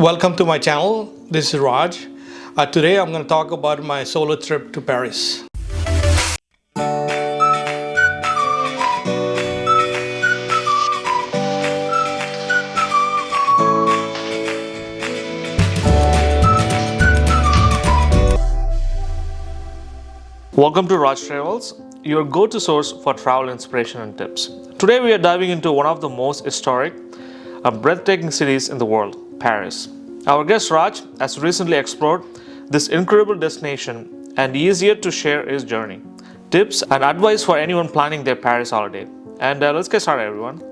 Welcome to my channel. This is Raj. Today I'm going to talk about my solo trip to Paris. Welcome to Raj Travels, your go-to source for travel inspiration and tips. Today we are diving into one of the most historic and breathtaking cities in the world, Paris. Our guest Raj has recently explored this incredible destination and he is here to share his journey, tips and advice for anyone planning their Paris holiday. And let's get started, everyone.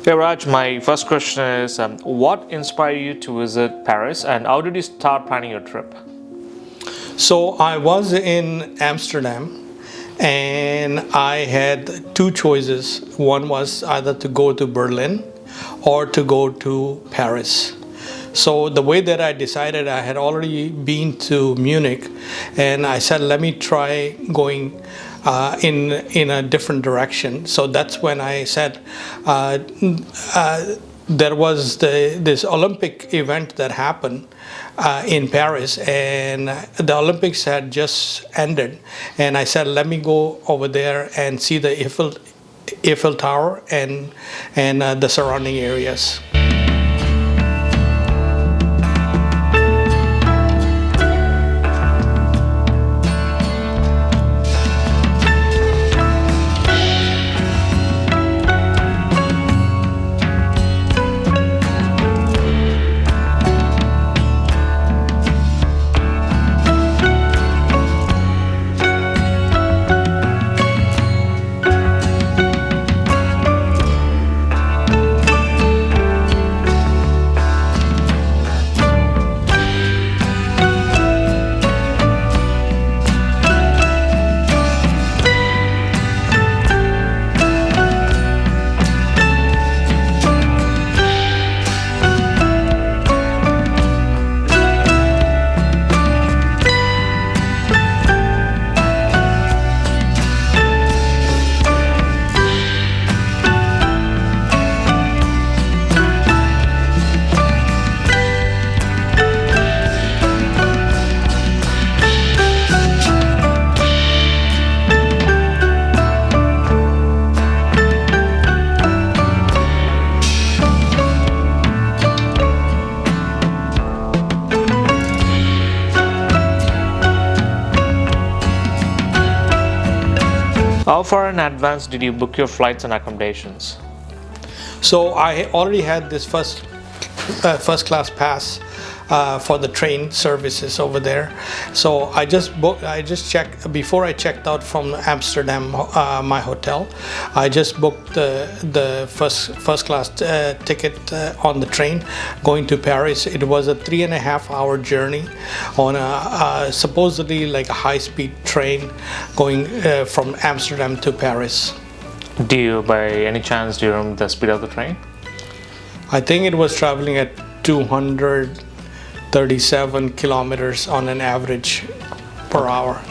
Hey Raj, my first question is what inspired you to visit Paris and how did you start planning your trip? So I was in Amsterdam and I had two choices. One was either to go to Berlin or to go to Paris. So the way that I decided, I had already been to Munich and I said, let me try going in a different direction. So that's when I said there was this Olympic event that happened in Paris, and the Olympics had just ended. And I said, let me go over there and see the Eiffel Tower and the surrounding areas. How far in advance did you book your flights and accommodations? So I already had this first class pass for the train services over there. So I just checked before I checked out from Amsterdam, my hotel. I just booked the first class ticket on the train going to Paris. It was a 3.5 hour journey on a supposedly like a high-speed train going from Amsterdam to Paris. Do you by any chance remember the speed of the train? I think it was traveling at 237 kilometers on an average per hour.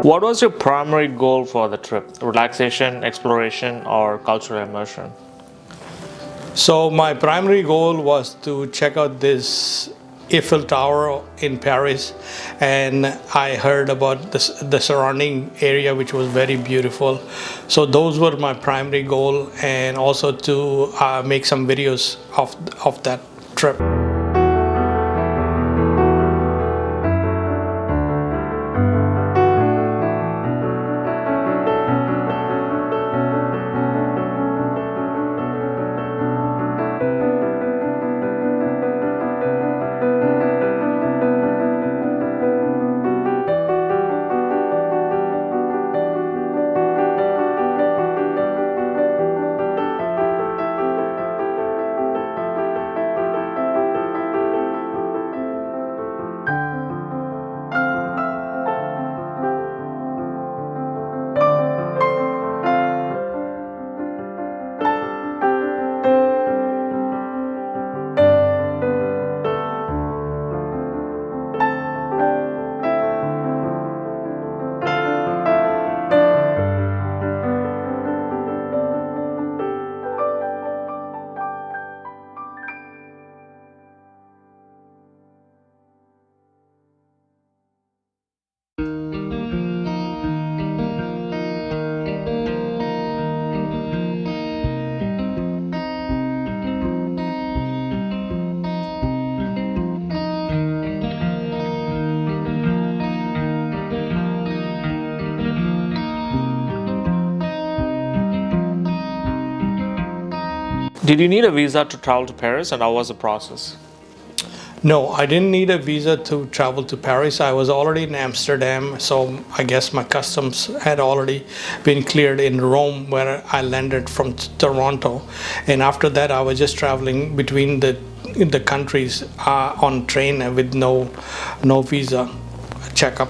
What was your primary goal for the trip? Relaxation, exploration, or cultural immersion? So my primary goal was to check out this Eiffel Tower in Paris, and I heard about the surrounding area, which was very beautiful. So those were my primary goal, and also to make some videos of that trip. Did you need a visa to travel to Paris, and how was the process? No, I didn't need a visa to travel to Paris. I was already in Amsterdam, so I guess my customs had already been cleared in Rome, where I landed from Toronto. And after that, I was just traveling between the countries on train with no visa checkup.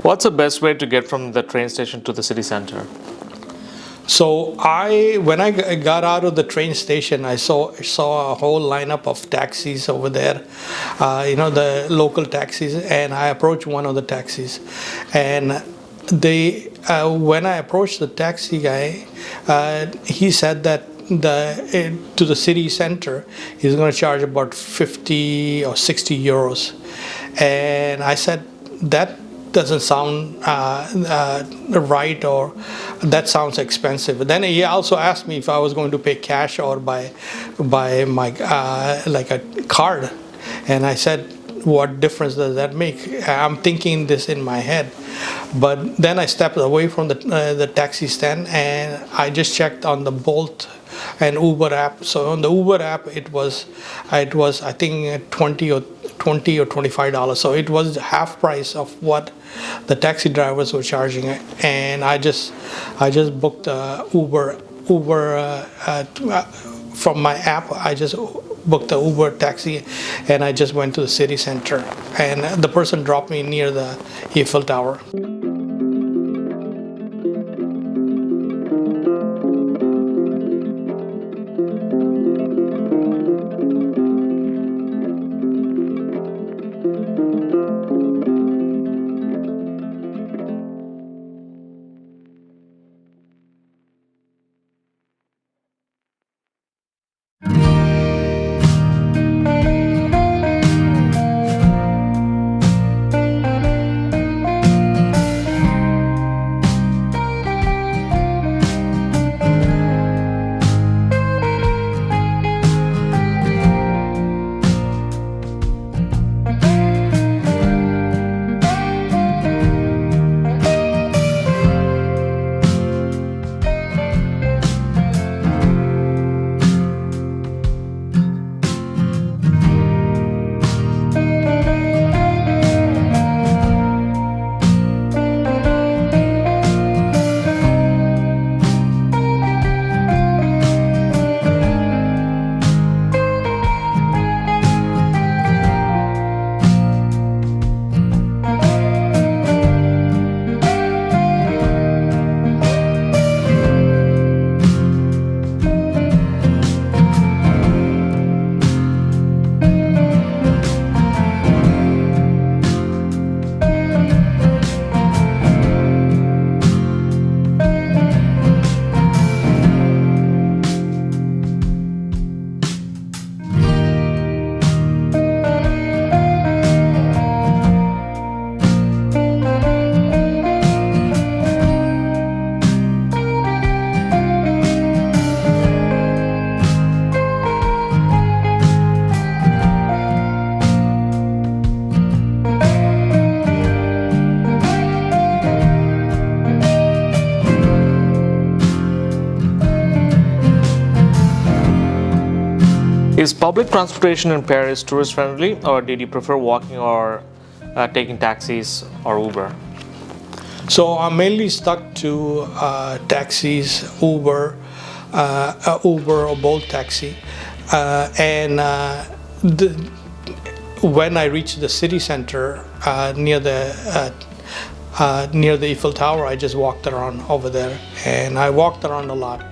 What's the best way to get from the train station to the city center? So when I got out of the train station, I saw a whole lineup of taxis over there, the local taxis, and I approached one of the taxis, and when I approached the taxi guy, he said that to the city center, he's going to charge about 50 or 60 euros. And I said, that doesn't sound right, or that sounds expensive. Then he also asked me if I was going to pay cash or by my like a card. And I said, what difference does that make? I'm thinking this in my head. But then I stepped away from the taxi stand, and I just checked on the Bolt and Uber app. So on the Uber app, it was I think $20 or $25. So it was half price of what the taxi drivers were charging. And I just booked Uber from my app. I just booked the Uber taxi, and I just went to the city center, and the person dropped me near the Eiffel Tower. Is public transportation in Paris tourist friendly, or did you prefer walking or taking taxis or Uber? So I'm mainly stuck to taxis, Uber or Bolt taxi, and when I reached the city center near the Eiffel Tower, I just walked around over there, and I walked around a lot.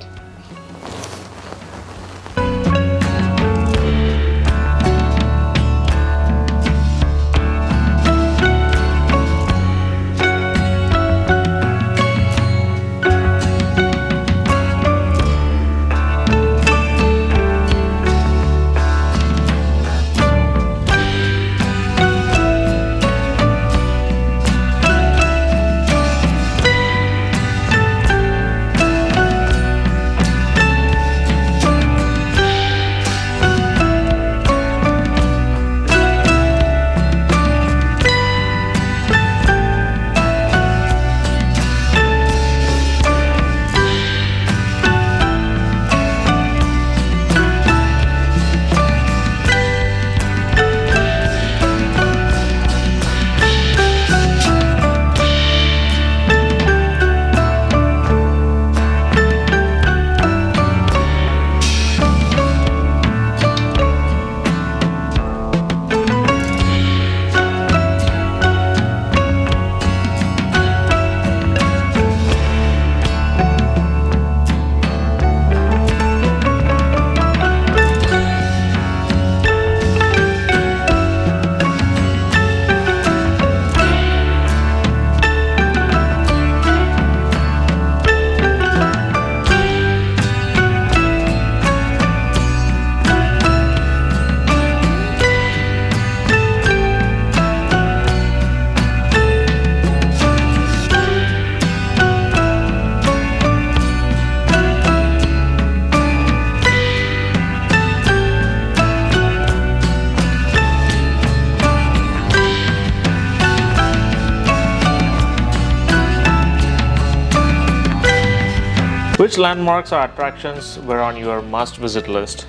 which landmarks or attractions were on your must-visit list?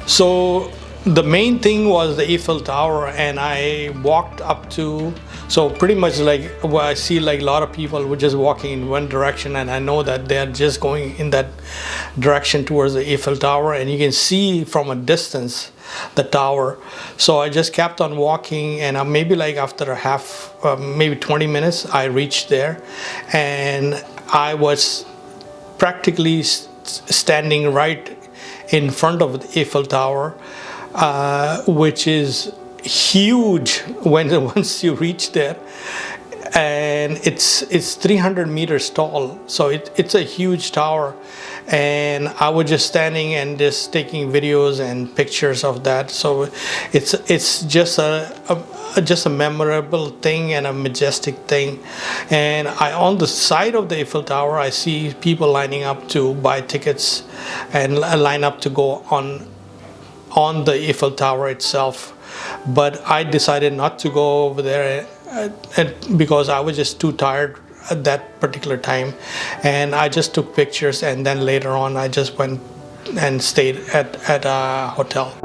So the main thing was the Eiffel Tower, and I walked up to, so pretty much like where I see like a lot of people were just walking in one direction, and I know that they're just going in that direction towards the Eiffel Tower, and you can see from a distance the tower. So I just kept on walking, and maybe like after a half, maybe 20 minutes, I reached there, and I was practically standing right in front of the Eiffel Tower, which is huge once you reach there, and it's 300 meters tall, so it's a huge tower. And I was just standing and just taking videos and pictures of that. So it's just a memorable thing and a majestic thing. And on the side of the Eiffel Tower, I see people lining up to buy tickets and line up to go on the Eiffel Tower itself. But I decided not to go over there because I was just too tired at that particular time, and I just took pictures, and then later on I just went and stayed at a hotel.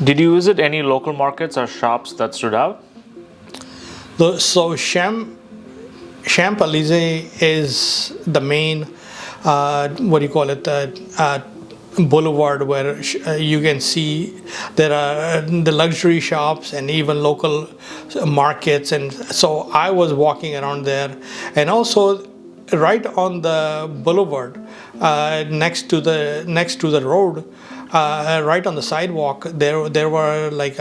Did you visit any local markets or shops that stood out? So Champs-Élysées is the main, what do you call it, boulevard where you can see there are the luxury shops and even local markets. And so I was walking around there, and also right on the boulevard, next to the road, right on the sidewalk, there were like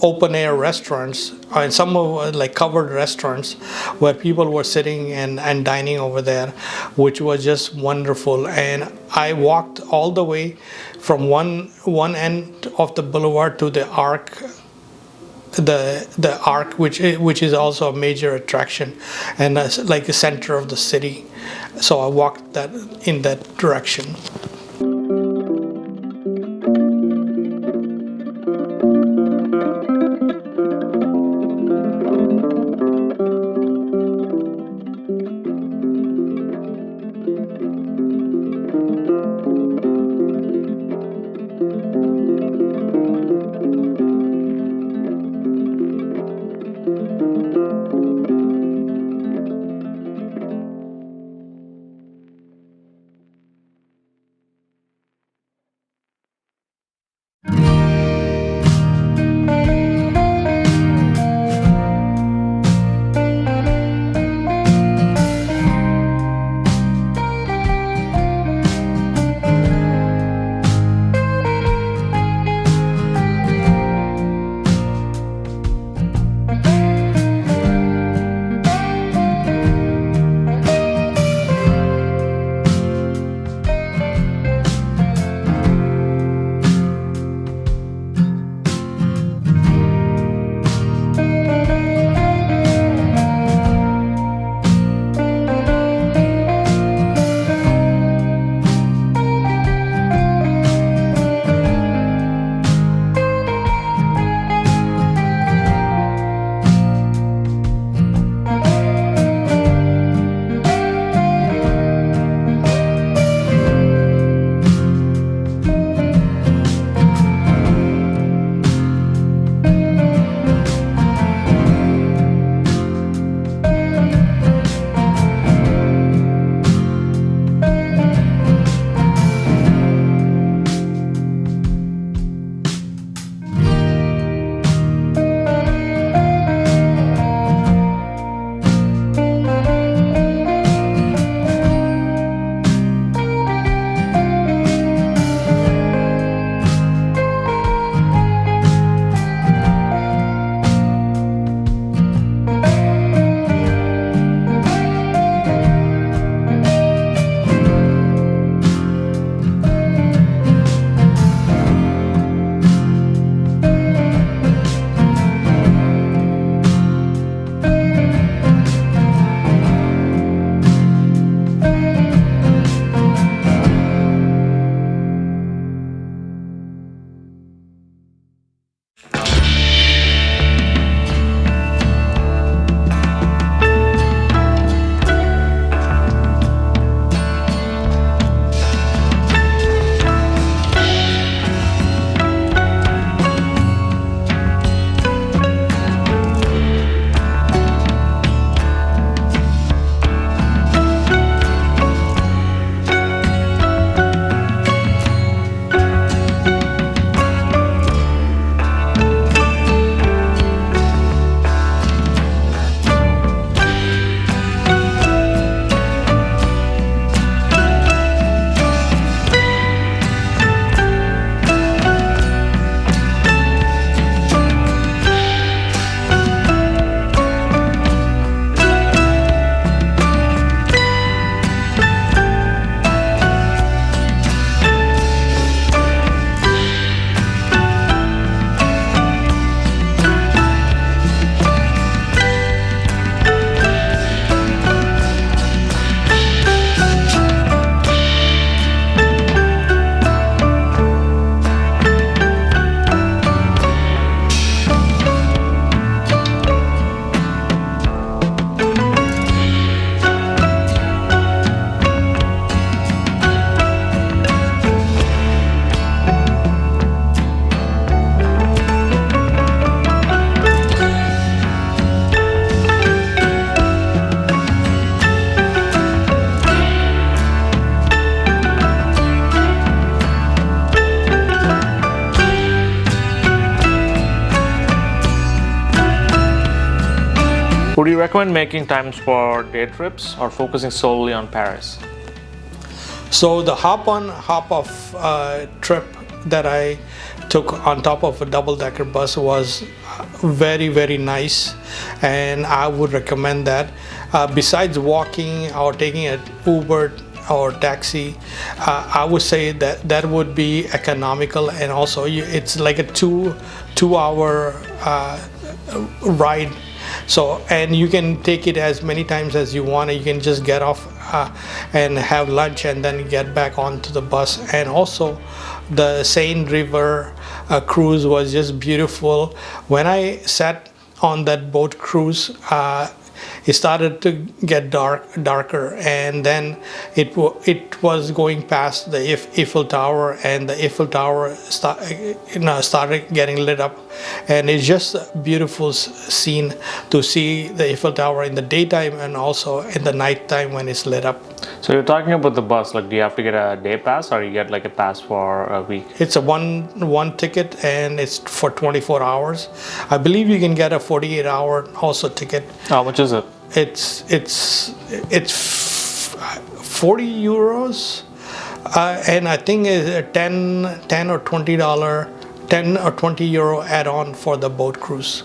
open air restaurants, and some of like covered restaurants where people were sitting and dining over there, which was just wonderful. And I walked all the way from one end of the boulevard to the Arc, the Arc, which is also a major attraction and like the center of the city. So I walked that in that direction. Would you recommend making times for day trips or focusing solely on Paris? So the hop on, hop off trip that I took on top of a double-decker bus was very, very nice, and I would recommend that. Besides walking or taking an Uber or taxi, I would say that that would be economical, and also it's like a two-hour ride. So, and you can take it as many times as you want. You can just get off and have lunch and then get back onto the bus. And also the Seine River cruise was just beautiful. When I sat on that boat cruise, it started to get darker, and then it was going past the Eiffel Tower, and the Eiffel Tower started getting lit up, and it's just a beautiful scene to see the Eiffel Tower in the daytime and also in the nighttime when it's lit up. So you're talking about the bus, like do you have to get a day pass or you get like a pass for a week? It's a one ticket, and it's for 24 hours. I believe you can get a 48-hour also ticket. How much is it? It's 40 euros, and I think it's a 10 or €20 add-on for the boat cruise.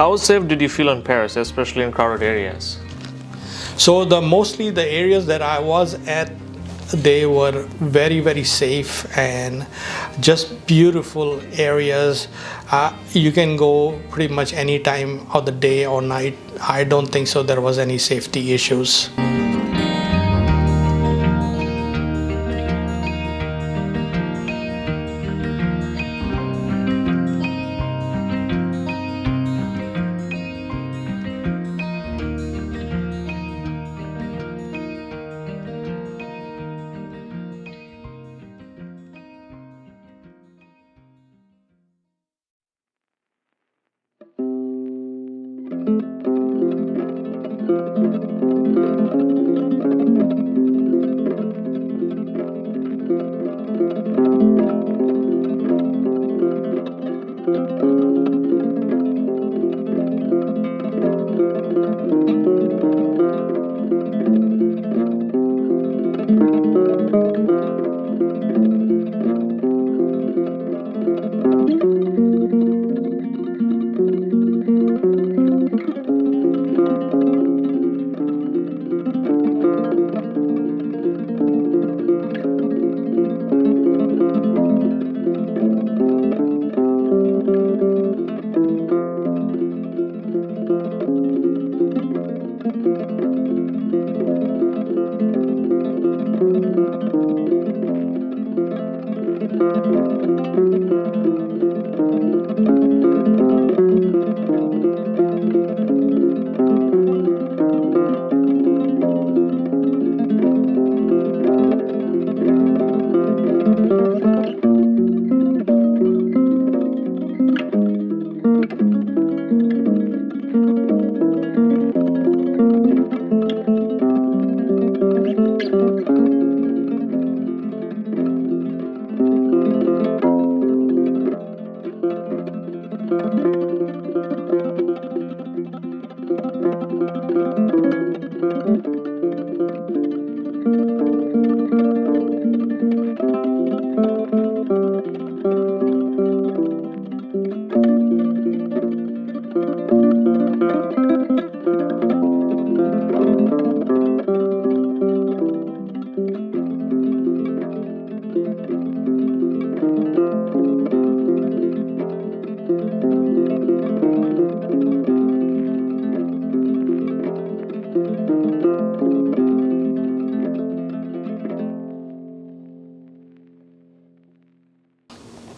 How safe did you feel in Paris, especially in crowded areas? So mostly the areas that I was at, they were very safe and just beautiful areas. You can go pretty much any time of the day or night. I don't think so there was any safety issues.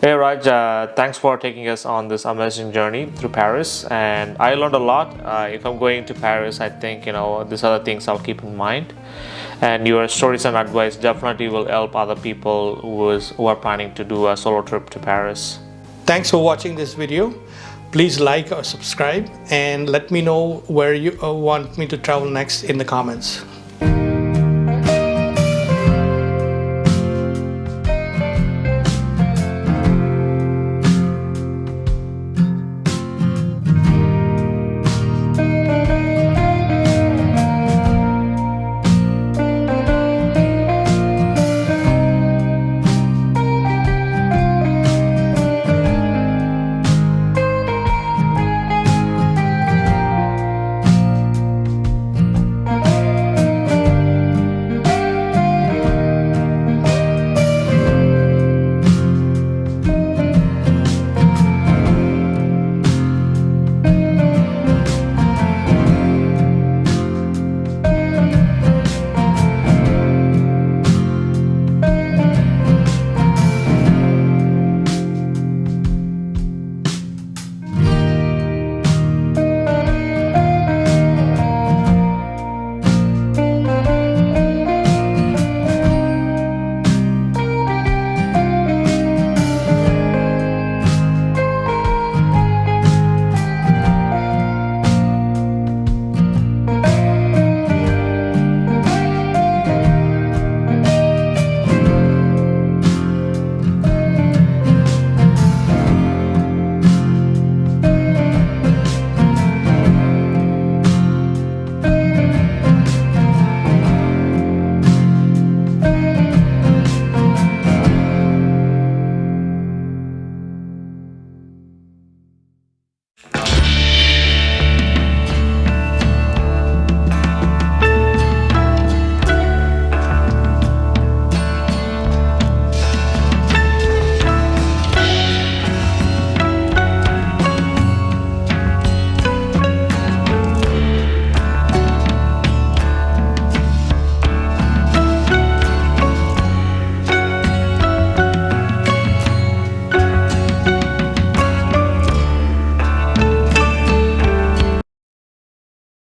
Hey Raj, thanks for taking us on this amazing journey through Paris, and I learned a lot. If I'm going to Paris, I think these are the things I'll keep in mind, and your stories and advice definitely will help other people who are planning to do a solo trip to Paris. Thanks for watching this video. Please like or subscribe and let me know where you want me to travel next in the comments.